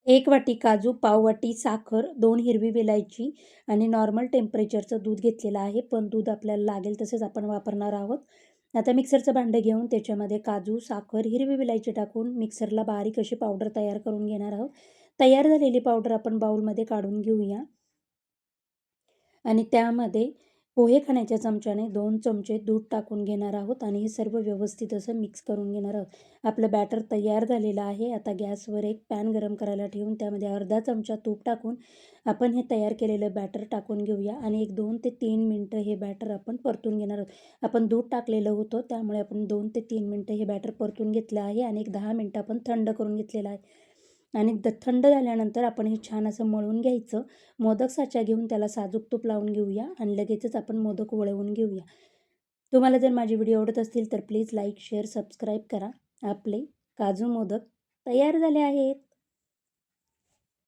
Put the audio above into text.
1 वाटी काजू, पाव वाटी साखर, 2 हिरवी वेलायची आणि नॉर्मल टेम्परेचरचं दूध घेतलेलं आहे. पण दूध आपल्याला लागेल तसंच आपण वापरणार आहोत. आता मिक्सरचं भांडं घेऊन त्याच्यामध्ये काजू, साखर, हिरवी वेलायची टाकून मिक्सरला बारीक अशी पावडर तयार करून घेणार आहोत. तयार झालेली पावडर आपण बाउलमध्ये काढून घेऊया. आणि त्यामध्ये पोहे खाण्याच्या चमच्याने 2 चमचे दूध टाकून घेणार आहोत आणि हे सर्व व्यवस्थित असं मिक्स करून घेणार आहोत. आपलं बॅटर तयार झालेलं आहे. आता गॅसवर एक पॅन गरम करायला ठेवून त्यामध्ये अर्धा चमचा तूप टाकून आपण हे तयार केलेलं बॅटर टाकून घेऊया आणि एक 2 ते 3 मिनिटं हे बॅटर आपण परतून घेणार आहोत. आपण दूध टाकलेलं होतं त्यामुळे आपण 2 ते 3 मिनिटं हे बॅटर परतून घेतलं आहे आणि एक 10 मिनिटं आपण थंड करून घेतलेलं आहे. आणि थंड झाल्यानंतर आपण हे छान असं मळून घ्यायचं. मोदक साचा घेऊन त्याला साजूक तूप लावून घेऊया आणि लगेचच आपण मोदक वळवून घेऊया. तुम्हाला जर माझे व्हिडिओ आवडत असतील तर प्लीज लाईक, शेअर, सबस्क्राईब करा. आपले काजू मोदक तयार झाले आहेत.